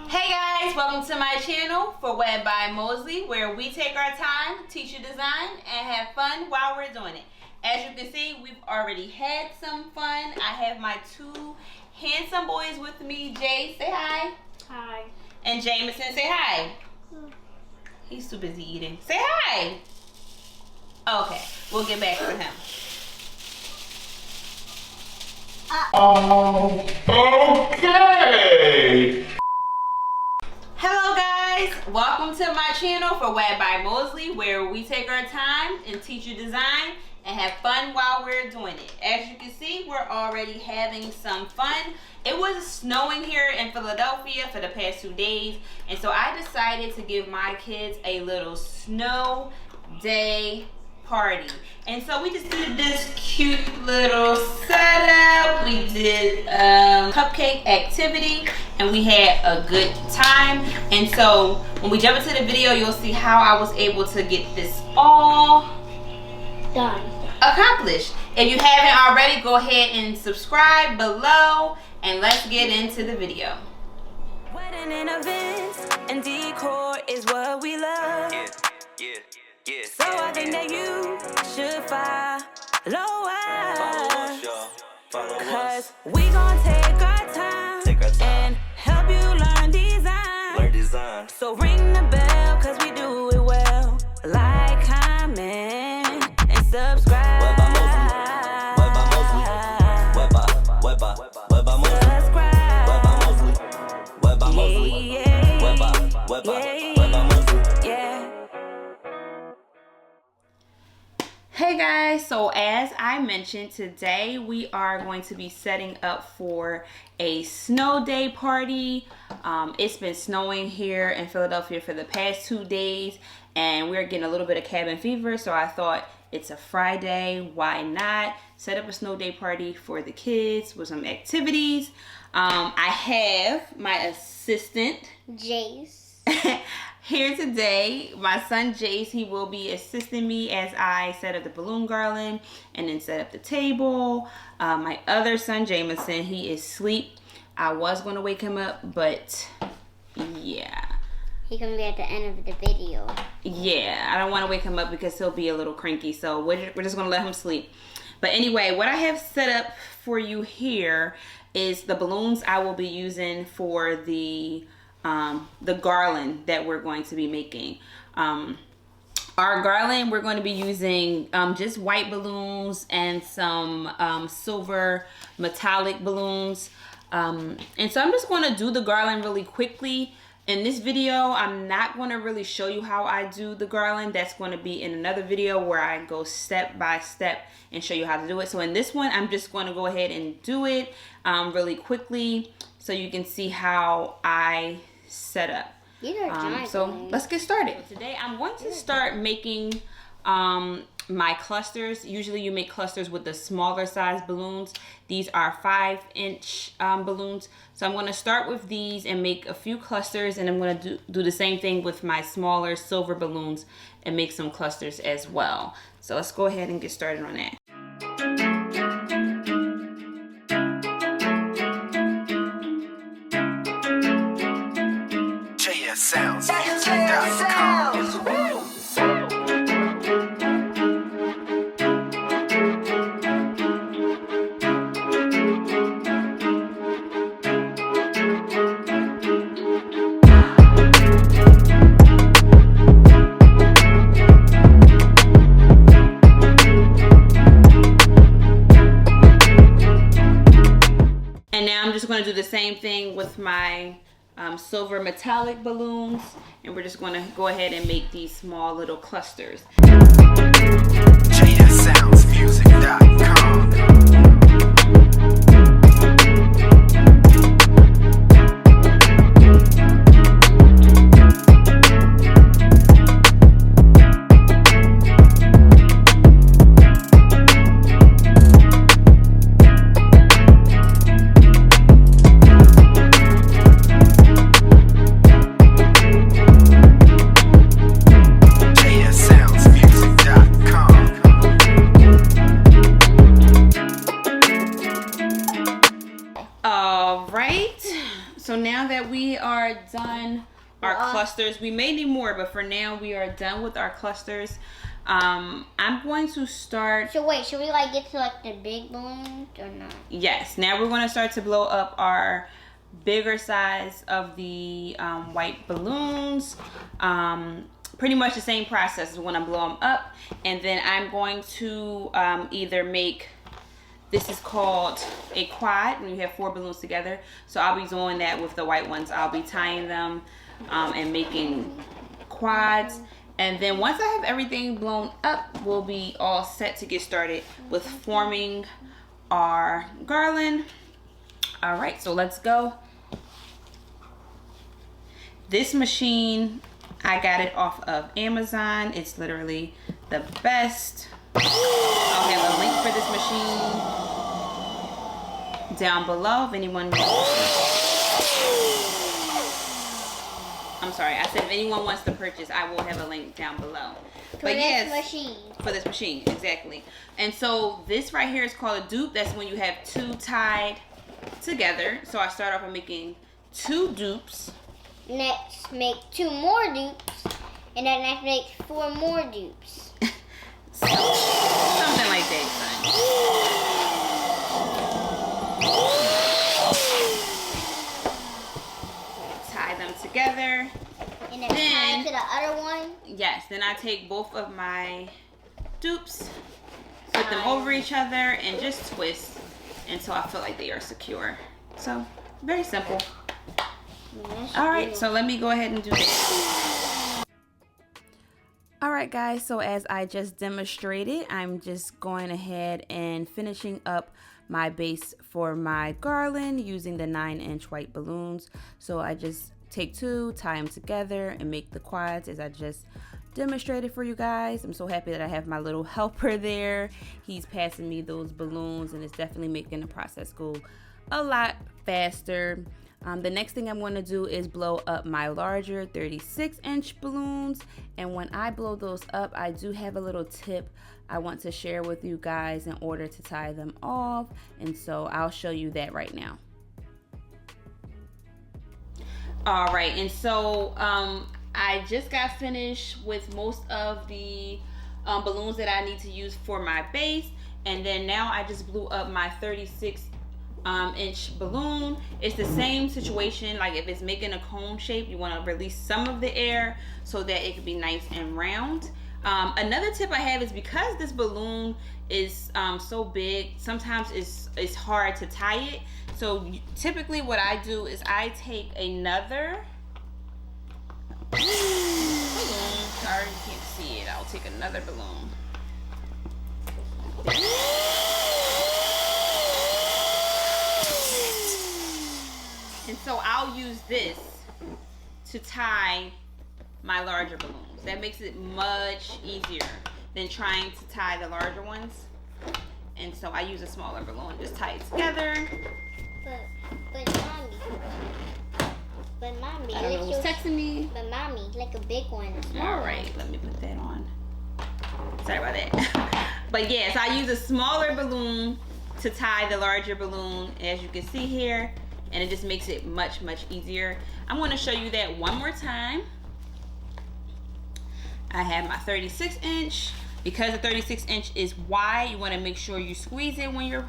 Hey guys, welcome to my channel for Web by Mosley, where we take our time, teach you design, and have fun while we're doing it. As you can see, we've already had some fun. I have my two handsome boys with me. Jay, say hi. Hi. And Jameson, say hi. He's too busy eating. Say hi. Okay, we'll get back to him. Okay. Hello guys, welcome to my channel for Web by Mosley, where we take our time and teach you design and have fun while we're doing it. As you can see, we're already having some fun. It was snowing here in Philadelphia for the past 2 days, and so I decided to give my kids a little snow day party. And so we just did this cute little setup. We did a cupcake activity and we had a good time. And so when we jump into the video, you'll see how I was able to get this all Done. accomplished. If you haven't already, go ahead and subscribe below and let's get into the video. Wedding and events and decor is what we love. So I think that you should follow us. Cause we gon' take our time and help you learn design. So ring the bell cause we do it well. Like, comment, and subscribe. Hey guys, so as I mentioned, today we are going to be setting up for a snow day party. It's been snowing here in Philadelphia for the past 2 days and we're getting a little bit of cabin fever, so I thought it's a Friday, why not set up a snow day party for the kids with some activities. I have my assistant Jace. here today. My son Jace, he will be assisting me as I set up the balloon garland and then set up the table. My other son Jameson, he is asleep. I was going to wake him up, but yeah. He can be at the end of the video. Yeah, I don't want to wake him up because he'll be a little cranky, so we're just going to let him sleep. But anyway, what I have set up for you here is the balloons I will be using for the garland that we're going to be making. Our garland, we're going to be using just white balloons and some silver metallic balloons. And so I'm just going to do the garland really quickly. In this video, I'm not going to really show you how I do the garland. That's going to be in another video where I go step by step and show you how to do it. So in this one, I'm just going to go ahead and do it really quickly so you can see how I set up. So let's get started. So today I'm going to start making my clusters. Usually you make clusters with the smaller size balloons. These are 5-inch balloons. So I'm going to start with these and make a few clusters, and I'm going to do the same thing with my smaller silver balloons and make some clusters as well. So let's go ahead and get started on that. And now I'm just going to do the same thing with my silver metallic balloons, and we're just going to go ahead and make these small little clusters. are done our clusters. We may need more, but for now we are done with our clusters. I'm going to start. So wait, should we like get to like the big balloons or not? Yes. Now we're going to start to blow up our bigger size of the white balloons. Pretty much the same process is when I blow them up, and then I'm going to either make. This is called a quad when you have 4 balloons together. So I'll be doing that with the white ones. I'll be tying them and making quads. And then once I have everything blown up, we'll be all set to get started with forming our garland. All right, so let's go. This machine, I got it off of Amazon. It's literally the best. I'll have a link for this machine down below if anyone I'm sorry, I said if anyone wants to purchase, I will have a link down below. For this machine, exactly. And so this right here is called a dupe. That's when you have 2 tied together. So I start off by making 2 dupes. Next, make 2 more dupes, and then next make 4 more dupes. Something like that, son. Tie them together. And then tie to the other one? Yes, then I take both of my dupes, put them over each other, and just twist until I feel like they are secure. So, very simple. Alright, so let me go ahead and do that. Alright guys, so as I just demonstrated, I'm just going ahead and finishing up my base for my garland using the 9-inch white balloons. So I just take 2, tie them together, and make the quads as I just demonstrated for you guys. I'm so happy that I have my little helper there. He's passing me those balloons, and it's definitely making the process go a lot faster. The next thing I'm going to do is blow up my larger 36-inch balloons, and when I blow those up, I do have a little tip I want to share with you guys in order to tie them off, and so I'll show you that right now. All right, and so I just got finished with most of the balloons that I need to use for my base, and then now I just blew up my 36-inch balloon. It's the same situation. Like if it's making a cone shape, you want to release some of the air so that it can be nice and round. Another tip I have is because this balloon is so big, sometimes it's hard to tie it. So typically what I do is I take another balloon. Sorry, you can't see it. I'll take another balloon. And so I'll use this to tie my larger balloons. That makes it much easier than trying to tie the larger ones. And so I use a smaller balloon, just tie it together. But mommy, I don't know who's texting me. But mommy, like a big one. All right, let me put that on. Sorry about that. But yes, I use a smaller balloon to tie the larger balloon, as you can see here, and it just makes it much easier. I'm going to show you that one more time. I have my 36-inch. Because the 36-inch is wide, you want to make sure you squeeze it when you're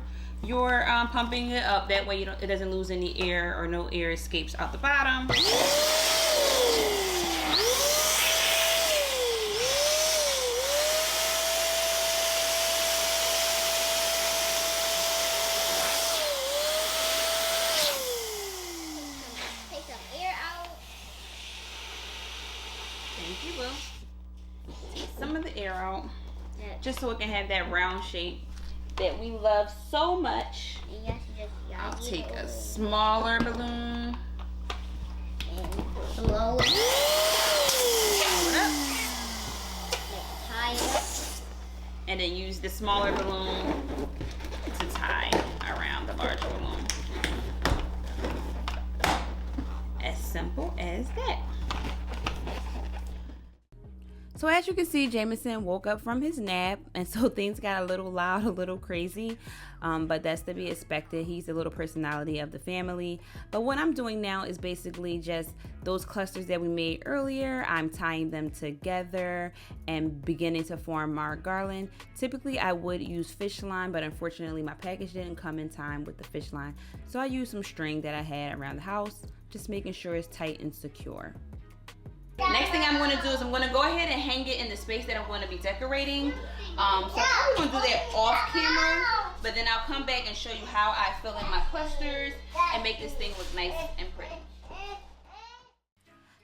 pumping it up. That way it doesn't lose any air or no air escapes out the bottom. Take some air out. Thank you, Will. Take some of the air out. Just so it can have that round shape that we love so much. I'll take a smaller balloon and blow it up. Tie it up. And then use the smaller balloon to tie around the larger balloon. As simple as that. So as you can see, Jameson woke up from his nap, and so things got a little loud, a little crazy, but that's to be expected. He's the little personality of the family. But what I'm doing now is basically just those clusters that we made earlier. I'm tying them together and beginning to form our garland. Typically I would use fish line, but unfortunately my package didn't come in time with the fish line, so I used some string that I had around the house, just making sure it's tight and secure. Next thing I'm going to do is I'm going to go ahead and hang it in the space that I'm going to be decorating. So I'm probably going to do that off camera, but then I'll come back and show you how I fill in my clusters and make this thing look nice and pretty.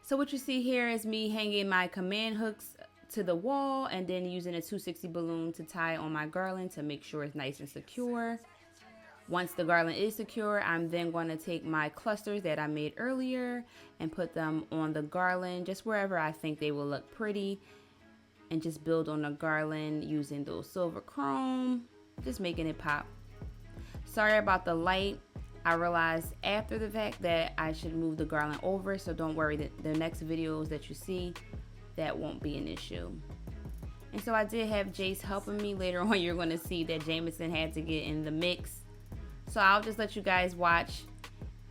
So what you see here is me hanging my command hooks to the wall and then using a 260 balloon to tie on my garland to make sure it's nice and secure. Once the garland is secure, I'm then going to take my clusters that I made earlier and put them on the garland, just wherever I think they will look pretty, and just build on the garland using those silver chrome, just making it pop. Sorry about the light. I realized after the fact that I should move the garland over, so don't worry, the next videos that you see, that won't be an issue. And so I did have Jace helping me. Later on you're going to see that Jameson had to get in the mix. So I'll just let you guys watch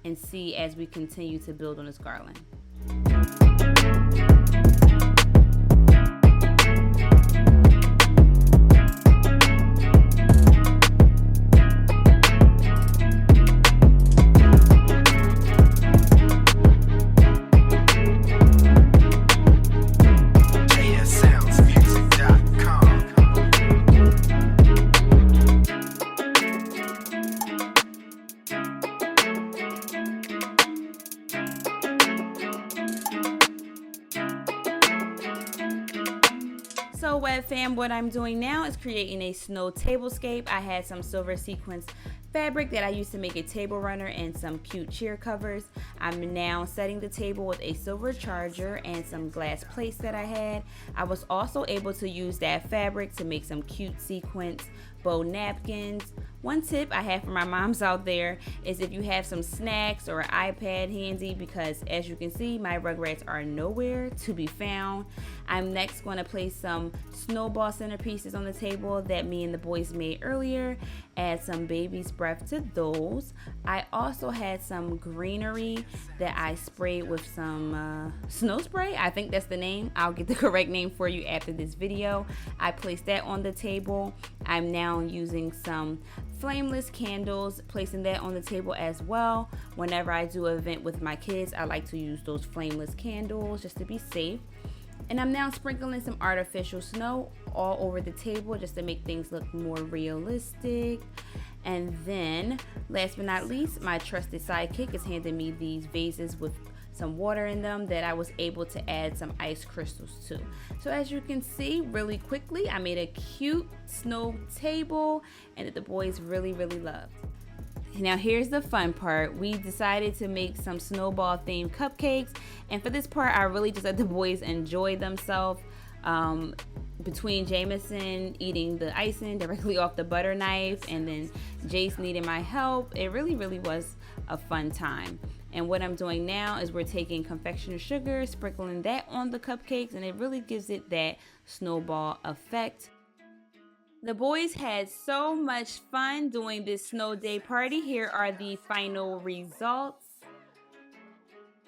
and see as we continue to build on this garland. So Web Fam, what I'm doing now is creating a snow tablescape. I had some silver sequins fabric that I used to make a table runner and some cute chair covers. I'm now setting the table with a silver charger and some glass plates that I had. I was also able to use that fabric to make some cute sequins bow napkins. One tip I have for my moms out there is if you have some snacks or an iPad handy, because as you can see, my Rugrats are nowhere to be found. I'm next going to place some snowball centerpieces on the table that me and the boys made earlier. Add some baby's breath to those. I also had some greenery that I sprayed with some snow spray. I think that's the name. I'll get the correct name for you after this video. I placed that on the table. I'm now using some flameless candles, placing that on the table as well. Whenever I do an event with my kids, I like to use those flameless candles just to be safe. And I'm now sprinkling some artificial snow all over the table just to make things look more realistic. And then, last but not least, my trusted sidekick is handing me these vases with some water in them that I was able to add some ice crystals to. So as you can see, really quickly, I made a cute snow table and that the boys really loved. Now here's the fun part. We decided to make some snowball themed cupcakes, and for this part I really just let the boys enjoy themselves. Between Jameson eating the icing directly off the butter knife and then Jace needing my help, it really was a fun time. And what I'm doing now is we're taking confectioner sugar, sprinkling that on the cupcakes, and it really gives it that snowball effect. The boys had so much fun doing this snow day party. Here are the final results.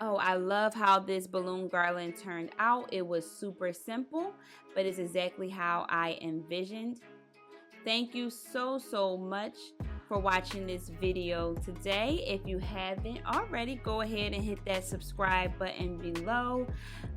Oh, I love how this balloon garland turned out. It was super simple, but it's exactly how I envisioned. Thank you so much for watching this video today. If you haven't already, go ahead and hit that subscribe button below.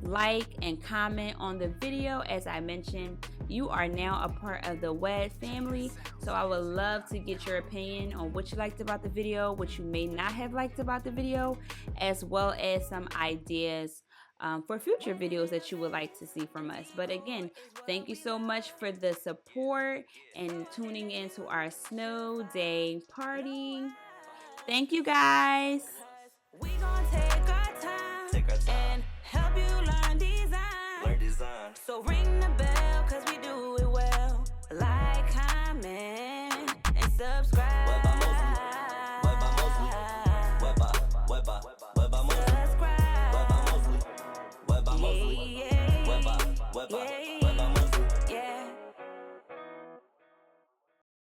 Like and comment on the video. As I mentioned, you are now a part of the WED family, so I would love to get your opinion on what you liked about the video, what you may not have liked about the video, as well as some ideas for future videos that you would like to see from us. But again, thank you so much for the support and tuning into our snow day party. Thank you guys. We gonna take our time and help you learn design. So ring the bell, cause we do it well. Like, comment, and subscribe. Yeah.